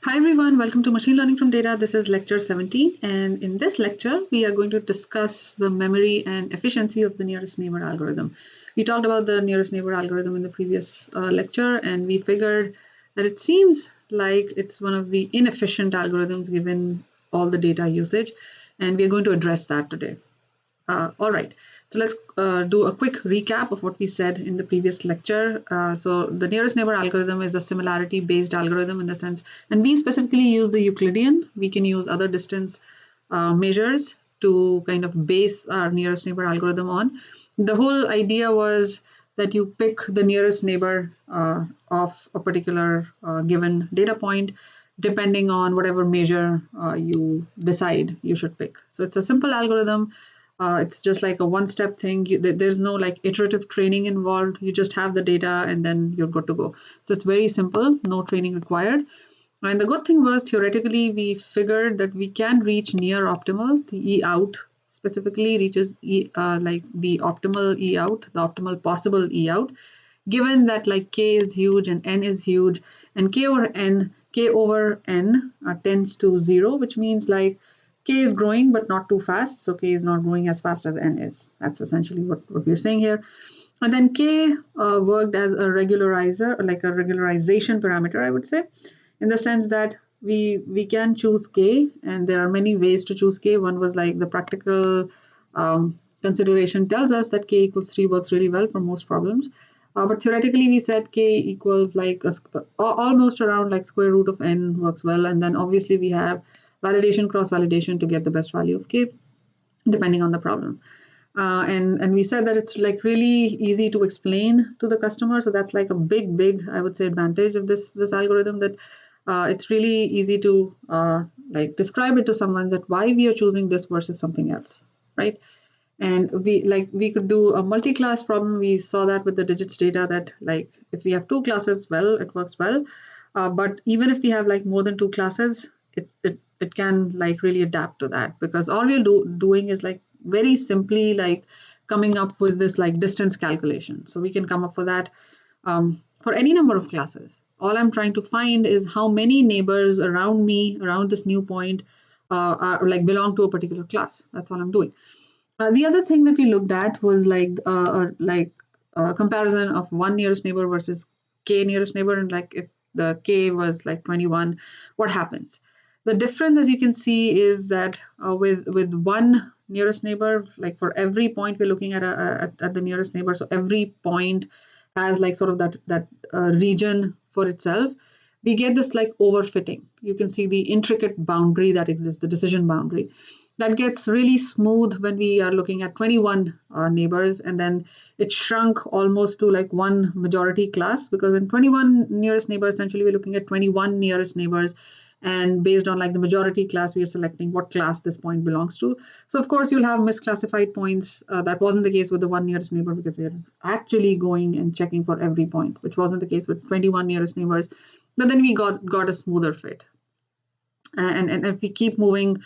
Hi everyone, welcome to Machine Learning from Data. This is lecture 17, and in this lecture we are going to discuss the memory and efficiency of the nearest neighbor algorithm. We talked about the nearest neighbor algorithm in the previous lecture, and we figured that it seems like it's one of the inefficient algorithms given all the data usage, and we are going to address that today. All right, so let's do a quick recap of what we said in the previous lecture. So the nearest neighbor algorithm is a similarity based algorithm in the sense, and we specifically use the Euclidean. We can use other distance measures to kind of base our nearest neighbor algorithm on. The whole idea was that you pick the nearest neighbor of a particular given data point depending on whatever measure you decide you should pick. So it's a simple algorithm. It's just like a one-step thing. There's no like iterative training involved. You just have the data and then you're good to go. So it's very simple, no training required. And the good thing was theoretically we figured that we can reach near optimal. The E out specifically reaches like the optimal E out, the optimal possible E out, given that like K is huge and N is huge, and K over N tends to 0, which means like K is growing but not too fast, so K is not growing as fast as N is. That's essentially what we're saying here. And then K worked as a regularizer, like a regularization parameter, I would say, in the sense that we can choose K, and there are many ways to choose K. One was like the practical consideration tells us that K equals 3 works really well for most problems. But theoretically, we said K equals like almost around like square root of N works well. And then obviously we have validation, cross-validation to get the best value of K, depending on the problem. And we said that it's like really easy to explain to the customer. So that's like a big, I would say, advantage of this algorithm, that it's really easy to like describe it to someone that why we are choosing this versus something else, right? And we could do a multi-class problem. We saw that with the digits data that like if we have two classes, well, it works well. But even if we have like more than two classes, it can like really adapt to that, because all we're doing is like very simply like coming up with this like distance calculation. So we can come up with that for any number of classes. All I'm trying to find is how many neighbors around me, around this new point, are like belong to a particular class. That's all I'm doing. The other thing that we looked at was like a comparison of one nearest neighbor versus k nearest neighbor, and like if the k was like 21, what happens? The difference, as you can see, is that with one nearest neighbor, like for every point we're looking at the nearest neighbor, so every point has like sort of that region for itself. We get this like overfitting. You can see the intricate boundary that exists, the decision boundary that gets really smooth when we are looking at 21 neighbors, and then it shrunk almost to like one majority class, because in 21 nearest neighbors, essentially we're looking at 21 nearest neighbors, and based on like the majority class, we are selecting what class this point belongs to. So of course you'll have misclassified points. That wasn't the case with the one nearest neighbor, because we are actually going and checking for every point, which wasn't the case with 21 nearest neighbors. But then we got a smoother fit. And if we keep moving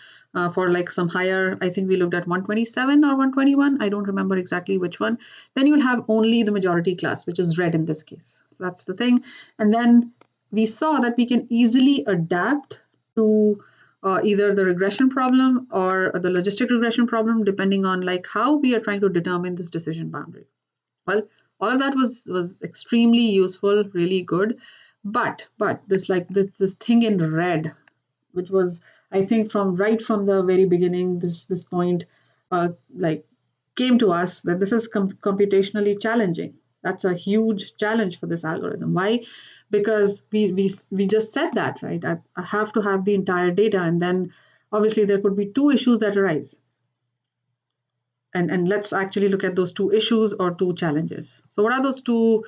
for like some higher, I think we looked at 127 or 121, I don't remember exactly which one, then you'll have only the majority class, which is red in this case. So that's the thing. And then we saw that we can easily adapt to either the regression problem or the logistic regression problem, depending on like how we are trying to determine this decision boundary. Well, all of that was extremely useful, really good. But this like this thing in red, which was, I think, from right from the very beginning, this point like came to us that this is computationally challenging. That's a huge challenge for this algorithm. Why? Because we just said that, right? I have to have the entire data, and then obviously there could be two issues that arise. And let's actually look at those two issues or two challenges. So what are those two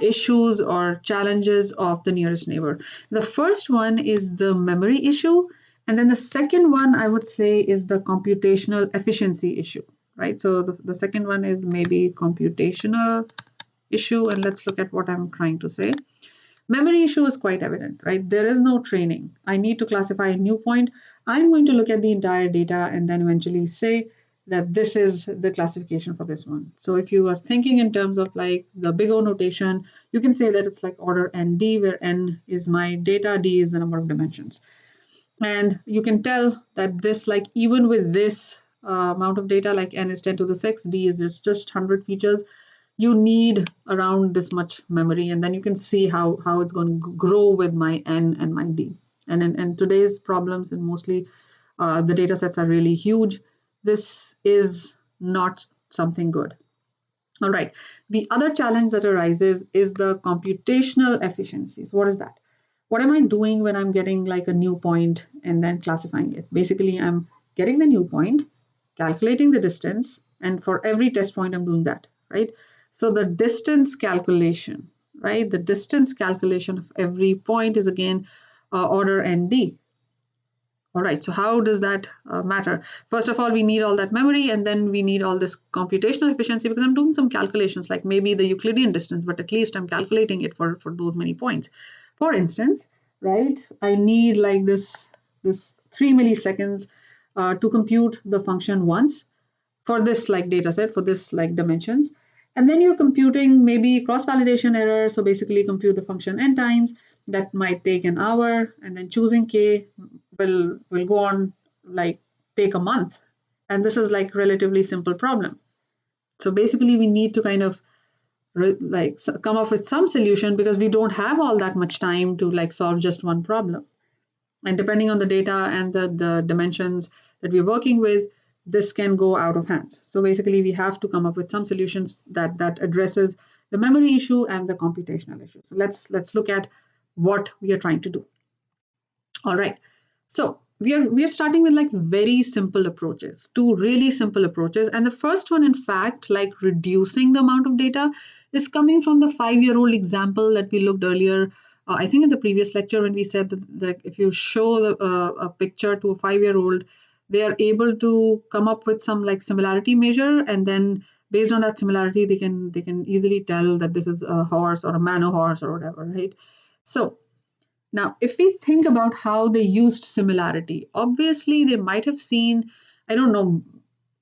issues or challenges of the nearest neighbor? The first one is the memory issue. And then the second one, I would say, is the computational efficiency issue, right? So the second one is maybe computational issue. And let's look at what I'm trying to say. Memory issue is quite evident, right? There is no training. I need to classify a new point. I'm going to look at the entire data and then eventually say, that this is the classification for this one. So if you are thinking in terms of like the big O notation, you can say that it's like order ND, where N is my data, D is the number of dimensions. And you can tell that this, like even with this amount of data, like N is 10 to the 6, D is just 100 features, you need around this much memory. And then you can see how it's going to grow with my N and my D. And in today's problems, and mostly the data sets are really huge, this is not something good. All right. The other challenge that arises is the computational efficiencies. What is that? What am I doing when I'm getting like a new point and then classifying it? Basically, I'm getting the new point, calculating the distance, and for every test point, I'm doing that, right? So the distance calculation, right? The distance calculation of every point is again order ND. All right, so how does that matter? First of all, we need all that memory, and then we need all this computational efficiency because I'm doing some calculations, like maybe the Euclidean distance, but at least I'm calculating it for those many points. For instance, right, I need like this 3 milliseconds to compute the function once for this like data set, for this like dimensions. And then you're computing maybe cross-validation error. So basically compute the function n times. That might take an hour, and then choosing k will go on like take a month. And this is like relatively simple problem. So basically we need to kind of like come up with some solution because we don't have all that much time to like solve just one problem. And depending on the data and the dimensions that we're working with, this can go out of hand. So basically we have to come up with some solutions that addresses the memory issue and the computational issue. So let's look at what we are trying to do. All right. So we are starting with like very simple approaches, two really simple approaches. And the first one, in fact, like reducing the amount of data, is coming from the 5-year-old example that we looked earlier. I think in the previous lecture when we said that if you show a picture to a 5-year-old, they are able to come up with some like similarity measure, and then based on that similarity, they can easily tell that this is a horse or a mano horse or whatever, right? So now, if we think about how they used similarity, obviously they might have seen, I don't know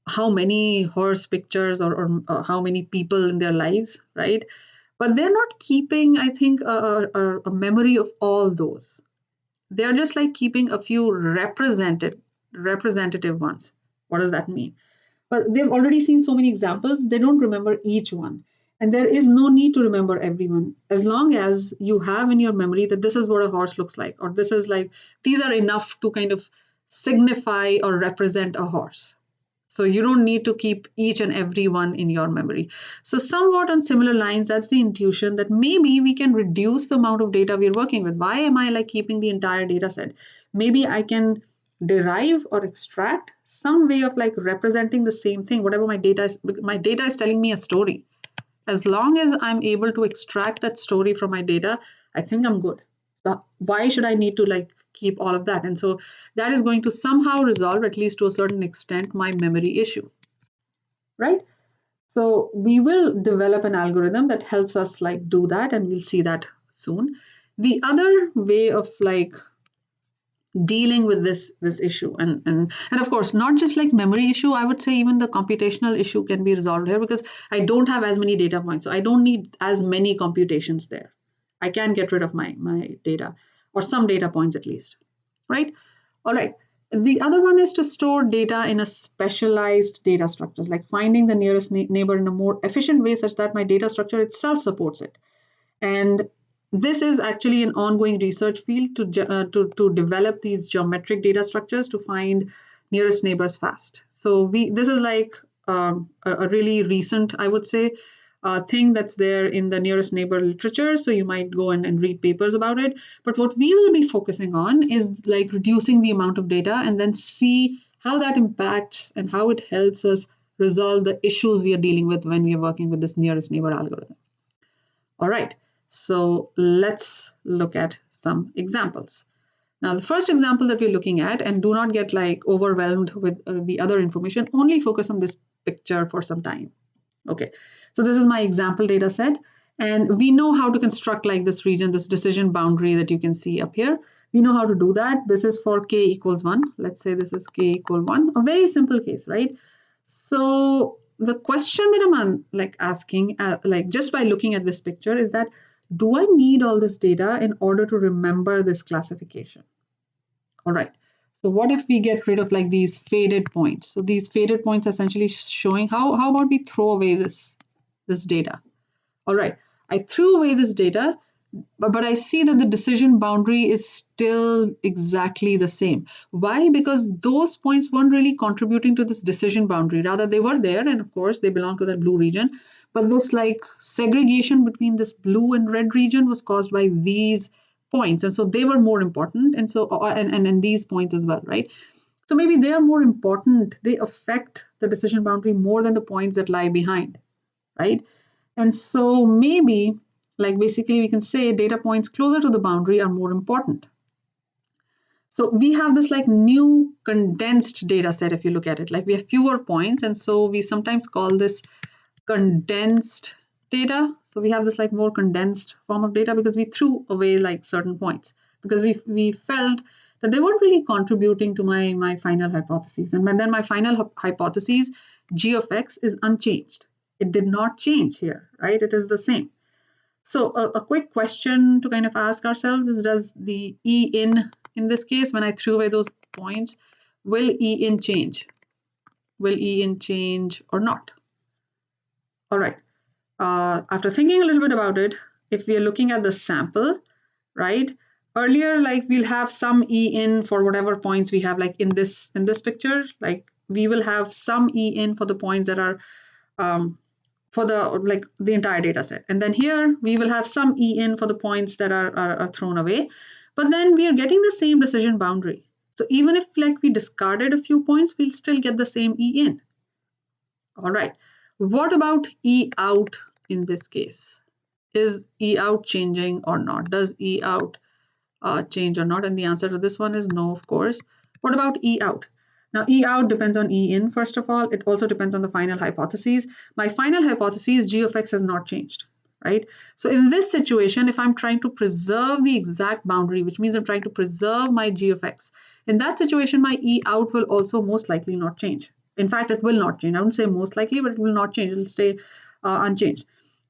how many horse pictures or how many people in their lives, right? But they're not keeping, I think, a memory of all those. They're just like keeping a few representative ones. What does that mean? But they've already seen so many examples, they don't remember each one. And there is no need to remember everyone as long as you have in your memory that this is what a horse looks like, or this is like, these are enough to kind of signify or represent a horse. So you don't need to keep each and every one in your memory. So somewhat on similar lines, that's the intuition that maybe we can reduce the amount of data we're working with. Why am I like keeping the entire data set? Maybe I can derive or extract some way of like representing the same thing. Whatever my data is telling me a story. As long as I'm able to extract that story from my data, I think I'm good. So why should I need to like keep all of that? And so that is going to somehow resolve, at least to a certain extent, my memory issue, right? So we will develop an algorithm that helps us like do that, and we'll see that soon. The other way of like dealing with this issue, and of course not just like memory issue, I would say even the computational issue can be resolved here because I don't have as many data points, so I don't need as many computations there. I can get rid of my data, or some data points at least, right? All right. The other one is to store data in a specialized data structures, like finding the nearest neighbor in a more efficient way such that my data structure itself supports it. And this is actually an ongoing research field to develop these geometric data structures to find nearest neighbors fast. So this is like a really recent, I would say, thing that's there in the nearest neighbor literature. So you might go and read papers about it. But what we will be focusing on is like reducing the amount of data and then see how that impacts and how it helps us resolve the issues we are dealing with when we are working with this nearest neighbor algorithm. All right. So let's look at some examples. Now, the first example that we're looking at, and do not get like overwhelmed with the other information, only focus on this picture for some time. Okay, so this is my example data set, and we know how to construct like this region, this decision boundary that you can see up here. We know how to do that. This is for k equals 1. Let's say this is k equal 1, a very simple case, right? So the question that I'm asking, like just by looking at this picture, is that do I need all this data in order to remember this classification? All right. So what if we get rid of like these faded points? So these faded points are essentially showing how about we throw away this data? All right. I threw away this data, but I see that the decision boundary is still exactly the same. Why? Because those points weren't really contributing to this decision boundary. Rather, they were there, and of course, they belong to that blue region. But this like segregation between this blue and red region was caused by these points, and so they were more important. And so, and these points as well, right? So maybe they are more important. They affect the decision boundary more than the points that lie behind, right? And so maybe, like basically we can say data points closer to the boundary are more important. So we have this like new condensed data set if you look at it, like we have fewer points, and so we sometimes call this condensed data. So we have this like more condensed form of data because we threw away like certain points because we felt that they weren't really contributing to my final hypothesis. And then my final hypothesis, g of x, is unchanged. It did not change here, right? It is the same. So a quick question to kind of ask ourselves is, does the E in this case, when I threw away those points, will E in change? Will E in change or not? All right. After thinking a little bit about it, if we are looking at the sample, right? Earlier, like we'll have some E in for whatever points we have, like in this picture, like we will have some E in for the points that are for the entire data set. And then here we will have some E in for the points that are thrown away. But then we are getting the same decision boundary. So even if like we discarded a few points, we'll still get the same E in. All right. What about E out in this case? Is E out changing or not? Does E out change or not? And the answer to this one is no, of course. What about E out? Now, E out depends on E in, first of all. It also depends on the final hypothesis. My final hypothesis, g of x, has not changed, right? So in this situation, if I'm trying to preserve the exact boundary, which means I'm trying to preserve my g of x, in that situation, my E out will also most likely not change. In fact, it will not change. I wouldn't say most likely, but it will not change. It will stay unchanged.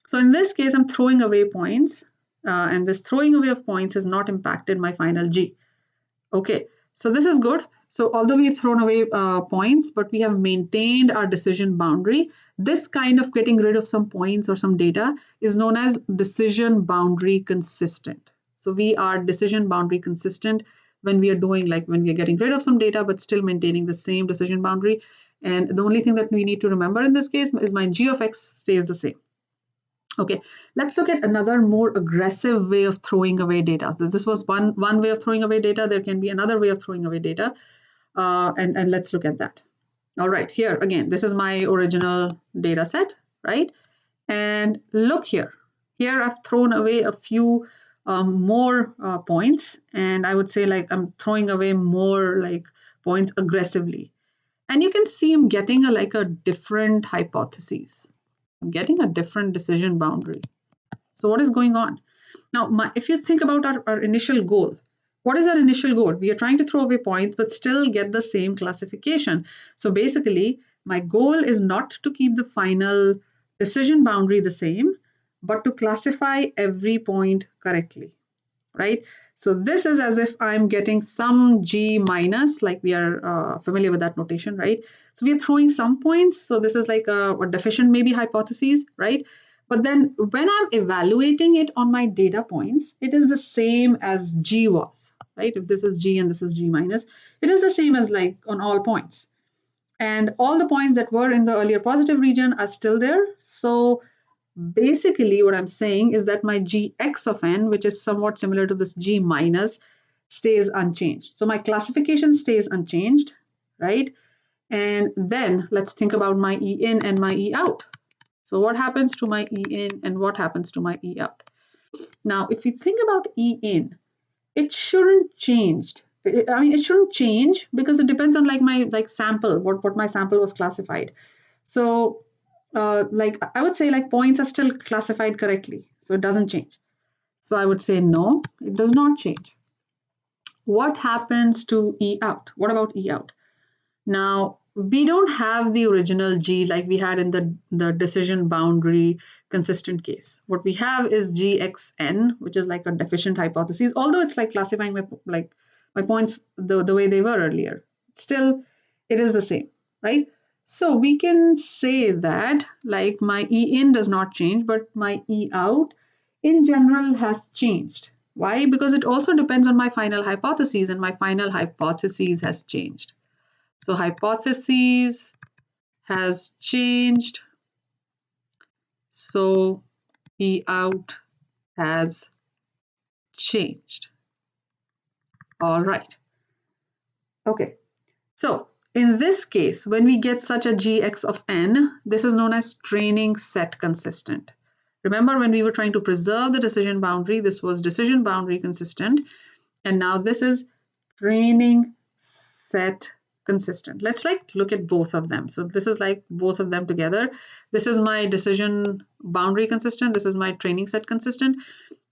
So in this case, I'm throwing away points, and this throwing away of points has not impacted my final G. Okay, so this is good. So although we've thrown away points, but we have maintained our decision boundary, this kind of getting rid of some points or some data is known as decision boundary consistent. So we are decision boundary consistent when we are doing, like when we are getting rid of some data, but still maintaining the same decision boundary. And the only thing that we need to remember in this case is my g of x stays the same. Okay, let's look at another more aggressive way of throwing away data. This was one way of throwing away data. There can be another way of throwing away data, and let's look at that. All right, here again, this is my original data set, right? And look here. Here I've thrown away a few more points, and I would say like I'm throwing away more like points aggressively. And you can see I'm getting like a different hypothesis. I'm getting a different decision boundary. So what is going on? Now, if you think about our initial goal, what is our initial goal? We are trying to throw away points, but still get the same classification. So basically, my goal is not to keep the final decision boundary the same, but to classify every point correctly, right? So this is as if I'm getting some G minus, like we are familiar with that notation, right? So we are throwing some points. So this is like a deficient maybe hypothesis, right? But then when I'm evaluating it on my data points, it is the same as G was, right? If this is G and this is G minus, it is the same as like on all points. And all the points that were in the earlier positive region are still there. So basically what I'm saying is that my gx of n, which is somewhat similar to this g minus, stays unchanged. So my classification stays unchanged, right? And then let's think about my E in and my E out. So what happens to my E in and what happens to my E out? Now, if you think about E in, it shouldn't change. I mean, it shouldn't change because it depends on like my sample, what my sample was classified. So like I would say like points are still classified correctly, so it doesn't change. So I would say no, it does not change. What happens to E out? What about E out? Now, we don't have the original G like we had in the decision boundary consistent case. What we have is GXN, which is like a deficient hypothesis, although it's like classifying my points the way they were earlier. Still, it is the same, right? So we can say that like my E in does not change, but my E out in general has changed. Why? Because it also depends on my final hypotheses, and my final hypotheses has changed. So hypotheses has changed. So E out has changed. All right. Okay. So in this case, when we get such a Gx of n, this is known as training set consistent. Remember when we were trying to preserve the decision boundary, this was decision boundary consistent. And now this is training set consistent. Let's like look at both of them. So this is like both of them together. This is my decision boundary consistent. This is my training set consistent.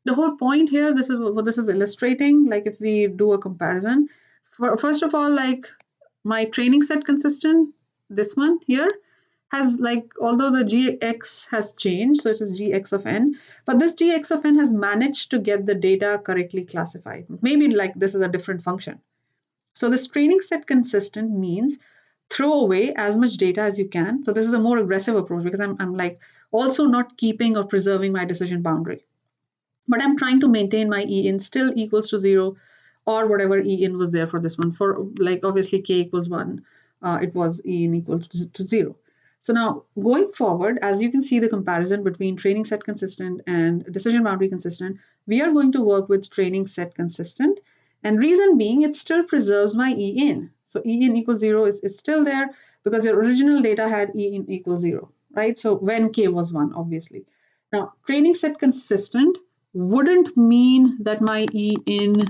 The whole point here, this is what this is illustrating. Like if we do a comparison, first of all, like my training set consistent, this one here has like, although the Gx has changed, so it is Gx of n, but this Gx of n has managed to get the data correctly classified. Maybe like this is a different function. So this training set consistent means throw away as much data as you can. So this is a more aggressive approach because I'm like also not keeping or preserving my decision boundary, but I'm trying to maintain my E in still equals to 0 or whatever E in was there for this one. For like obviously k equals 1, it was E in equal to 0. So now going forward, as you can see the comparison between training set consistent and decision boundary consistent, we are going to work with training set consistent. And reason being, it still preserves my E in. So E in equals 0 is still there because your original data had E in equals 0, right? So when k was 1, obviously. Now, training set consistent wouldn't mean that my E in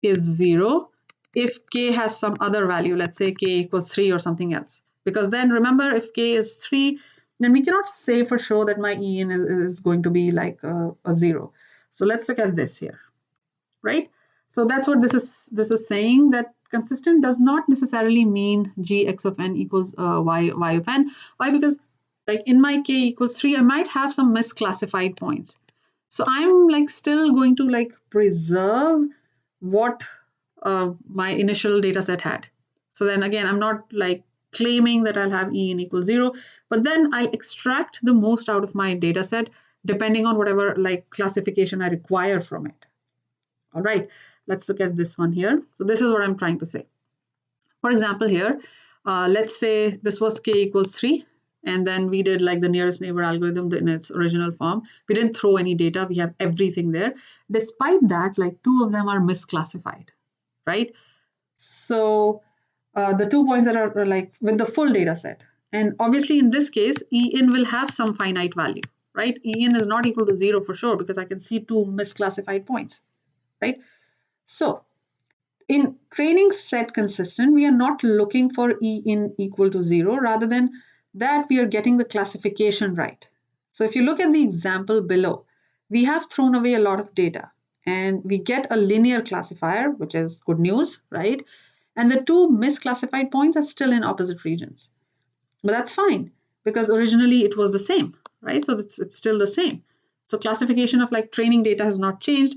is 0 if k has some other value, let's say k equals 3 or something else. Because then remember, if k is 3, then we cannot say for sure that my E in is going to be like a 0. So let's look at this here, right? So that's what this is saying, that consistent does not necessarily mean Gx of n equals y of n. Why? Because like in my k equals 3, I might have some misclassified points. So I'm like still going to like preserve what my initial data set had. So then again, I'm not like claiming that I'll have E in equals 0, but then I'll extract the most out of my data set depending on whatever like classification I require from it. All right, let's look at this one here. So this is what I'm trying to say. For example, here, let's say this was k equals 3. And then we did like the nearest neighbor algorithm in its original form. We didn't throw any data. We have everything there. Despite that, like 2 of them are misclassified, right? So the 2 points that are like with the full data set. And obviously in this case, E in will have some finite value, right? E in is not equal to 0 for sure because I can see 2 misclassified points, right? So in training set consistent, we are not looking for E in equal to 0. Rather than that, we are getting the classification right. So if you look at the example below, we have thrown away a lot of data and we get a linear classifier, which is good news, right? And the 2 misclassified points are still in opposite regions. But that's fine because originally it was the same, right? So it's still the same. So classification of like training data has not changed.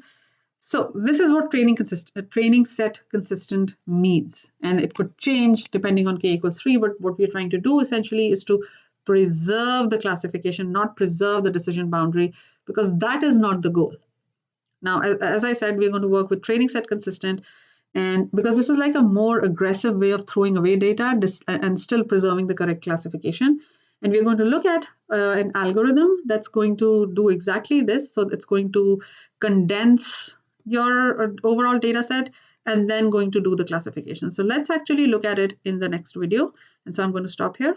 So this is what training set consistent means, and it could change depending on k equals 3, but what we're trying to do essentially is to preserve the classification, not preserve the decision boundary, because that is not the goal. Now, as I said, we're going to work with training set consistent, and because this is like a more aggressive way of throwing away data and still preserving the correct classification. And we're going to look at an algorithm that's going to do exactly this. So it's going to condense your overall data set and then going to do the classification. So let's actually look at it in the next video. And so I'm going to stop here.